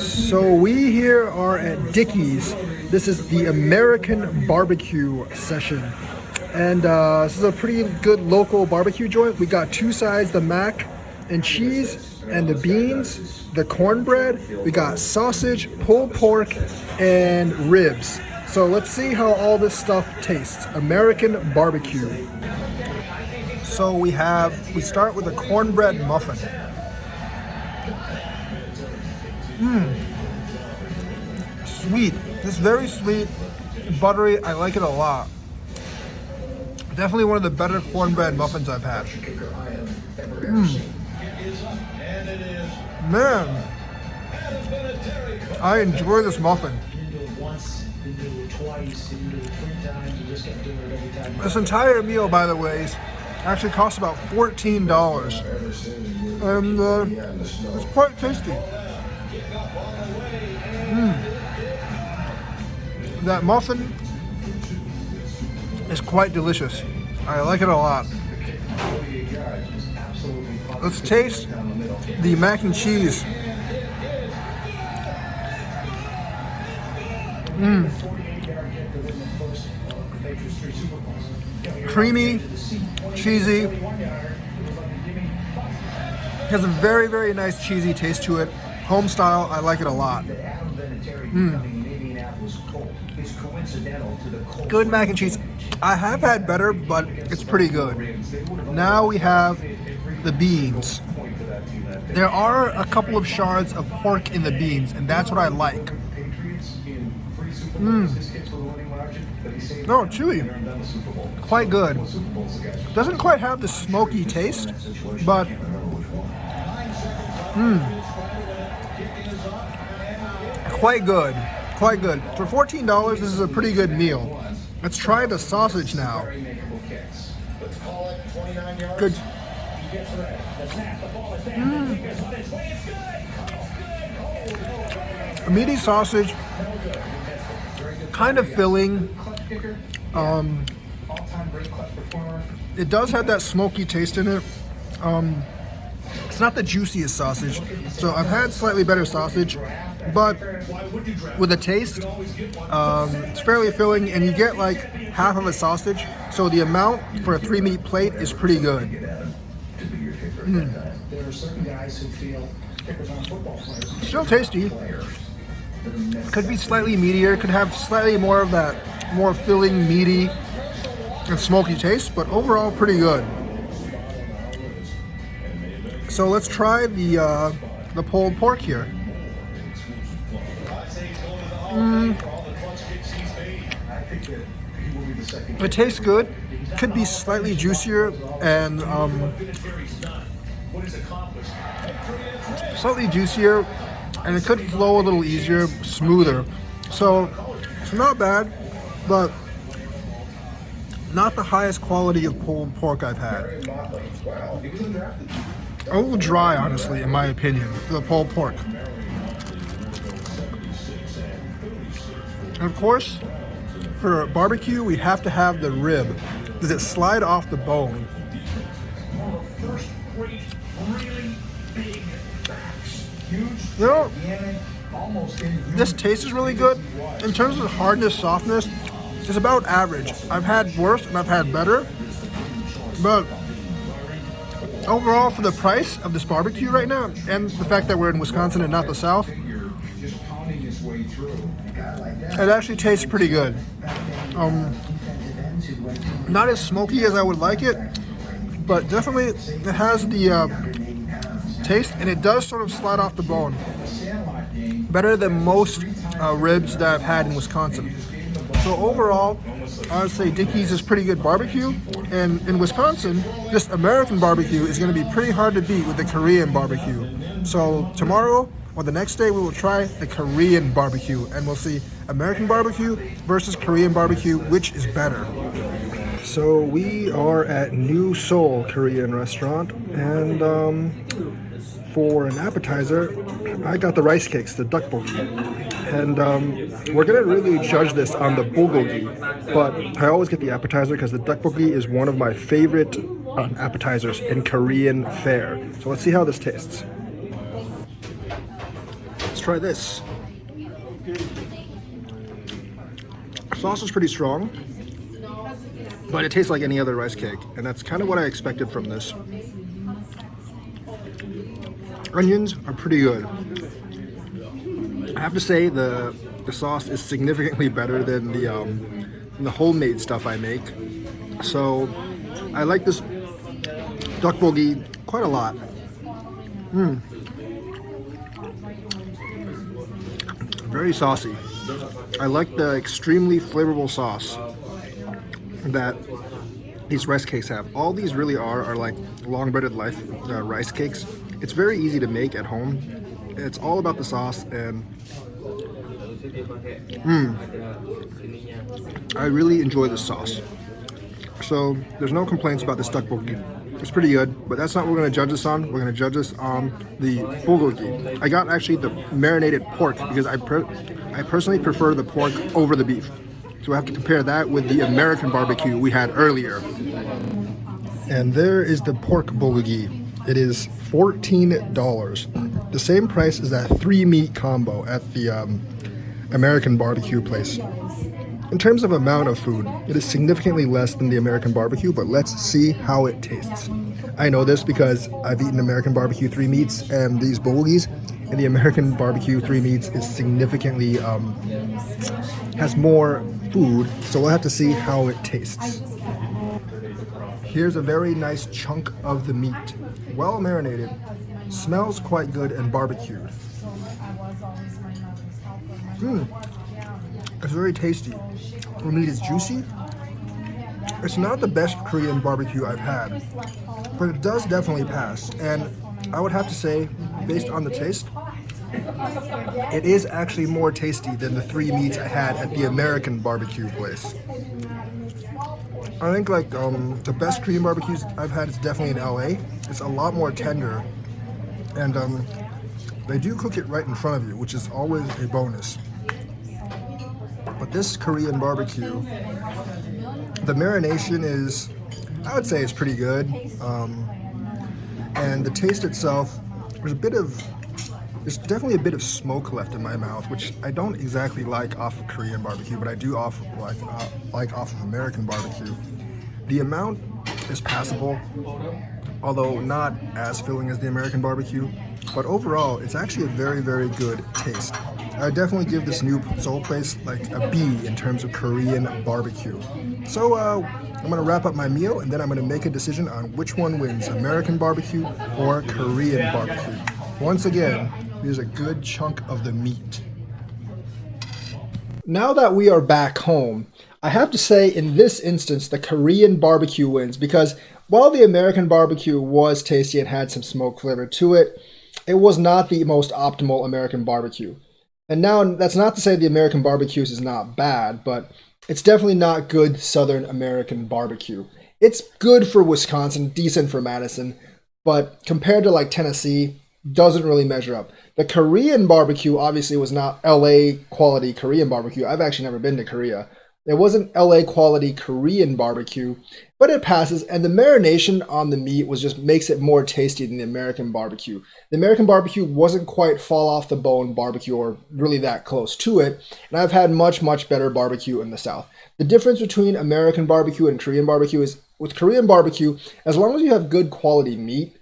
So we here are at Dickey's. This is the American BBQ session. And this is a pretty good local barbecue joint. We got two sides, the mac and cheese and the beans, the cornbread. We got sausage, pulled pork, and ribs. So let's see how all this stuff tastes. American BBQ. So we start with a cornbread muffin. Sweet. It's very sweet, buttery. I like it a lot. Definitely one of the better cornbread muffins I've had. Man, I enjoy this muffin. This entire meal, by the way, actually costs about $14. And it's quite tasty. That muffin is quite delicious. I like it a lot. Let's taste the mac and cheese. Creamy, cheesy. Has a very, very nice cheesy taste to it. Home style, I like it a lot. Good mac and cheese. I have had better, but it's pretty good. Now we have the beans. There are a couple of shards of pork in the beans, and that's what I like. No, chewy. Quite good. Doesn't quite have the smoky taste, but quite good. Quite good. For $14, this is a pretty good meal. Let's try the sausage now. Good. A meaty sausage, kind of filling. It does have that smoky taste in it. It's not the juiciest sausage, so I've had slightly better sausage, but with the taste, it's fairly filling, and you get like half of a sausage, so the amount for a 3-meat plate is pretty good. Still tasty. Could be slightly meatier, could have slightly more of that more filling, meaty, and smoky taste, but overall pretty good. So let's try the pulled pork here. It tastes good. Could be slightly juicier and and it could flow a little easier, smoother. So it's not bad, but not the highest quality of pulled pork I've had. A little dry, honestly, in my opinion, the pulled pork. And of course, for barbecue, we have to have the rib. Does it slide off the bone? You know, this taste is really good. In terms of hardness, softness, it's about average. I've had worse and I've had better, but overall, for the price of this barbecue right now, and the fact that we're in Wisconsin and not the South, it actually tastes pretty good. Not as smoky as I would like it, but definitely it has the taste, and it does sort of slide off the bone. Better than most ribs that I've had in Wisconsin. So overall, I would say Dickey's is pretty good barbecue, and in Wisconsin, this American barbecue is going to be pretty hard to beat with the Korean barbecue. So tomorrow or the next day, we will try the Korean barbecue, and we'll see American barbecue versus Korean barbecue, which is better. So we are at New Seoul Korean restaurant, and for an appetizer, I got the rice cakes, the tteokbokki. And we're gonna really judge this on the bulgogi, but I always get the appetizer because the tteokbokki is one of my favorite appetizers in Korean fare. So let's see how this tastes. Let's try this. Sauce is pretty strong, but it tastes like any other rice cake, and that's kind of what I expected from this. Onions are pretty good. I have to say the sauce is significantly better than the homemade stuff I make. So I like this duck bulgogi quite a lot. Very saucy. I like the extremely flavorful sauce that these rice cakes have. All these really are like long breaded life rice cakes. It's very easy to make at home. It's all about the sauce, and I really enjoy the sauce. So there's no complaints about this duck bulgogi. It's pretty good, but that's not what we're going to judge this on. We're going to judge this on the bulgogi. I got actually the marinated pork because I personally prefer the pork over the beef. So I have to compare that with the American barbecue we had earlier. And there is the pork bulgogi. It is $14. The same price as that 3-meat combo at the American barbecue place. In terms of amount of food, it is significantly less than the American barbecue, but let's see how it tastes. I know this because I've eaten American barbecue 3 meats and these bulgogis, and the American barbecue 3 meats is significantly, has more food, so we'll have to see how it tastes. Here's a very nice chunk of the meat, well marinated, smells quite good and barbecued. It's very tasty. The meat is juicy. It's not the best Korean barbecue I've had, but it does definitely pass. And I would have to say, based on the taste, it is actually more tasty than the 3 meats I had at the American barbecue place. I think like the best Korean barbecues I've had is definitely in LA. It's a lot more tender, and they do cook it right in front of you, which is always a bonus. But this Korean barbecue, the marination is, I would say it's pretty good. And the taste itself, there's definitely a bit of smoke left in my mouth, which I don't exactly like off of Korean barbecue, but I do like off of American barbecue. The amount is passable, although not as filling as the American barbecue. But overall, it's actually a very, very good taste. I definitely give this new Seoul place like a B in terms of Korean barbecue. So I'm gonna wrap up my meal, and then I'm gonna make a decision on which one wins, American barbecue or Korean barbecue. Once again, here's a good chunk of the meat. Now that we are back home, I have to say in this instance, the Korean barbecue wins, because while the American barbecue was tasty and had some smoke flavor to it, it was not the most optimal American barbecue. And now, that's not to say the American barbecue is not bad, but it's definitely not good Southern American barbecue. It's good for Wisconsin, decent for Madison, but compared to like Tennessee, doesn't really measure up. The Korean barbecue obviously was not LA quality Korean barbecue. I've actually never been to Korea. It wasn't LA quality Korean barbecue, but it passes, and the marination on the meat makes it more tasty than the American barbecue. The American barbecue wasn't quite fall off the bone barbecue or really that close to it, and I've had much, much better barbecue in the South. The difference between American barbecue and Korean barbecue is with Korean barbecue, as long as you have good quality meat,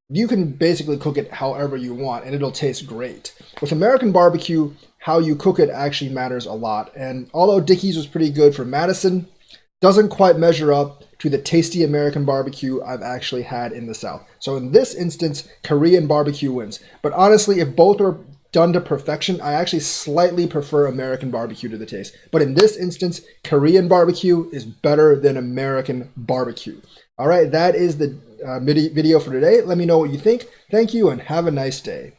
you can basically cook it however you want and it'll taste great. With American barbecue, how you cook it actually matters a lot. And although Dickey's was pretty good for Madison, doesn't quite measure up to the tasty American barbecue I've actually had in the South. So in this instance, Korean barbecue wins. But honestly, if both are done to perfection, I actually slightly prefer American barbecue to the taste. But in this instance, Korean barbecue is better than American barbecue. All right, that is the video for today. Let me know what you think. Thank you and have a nice day.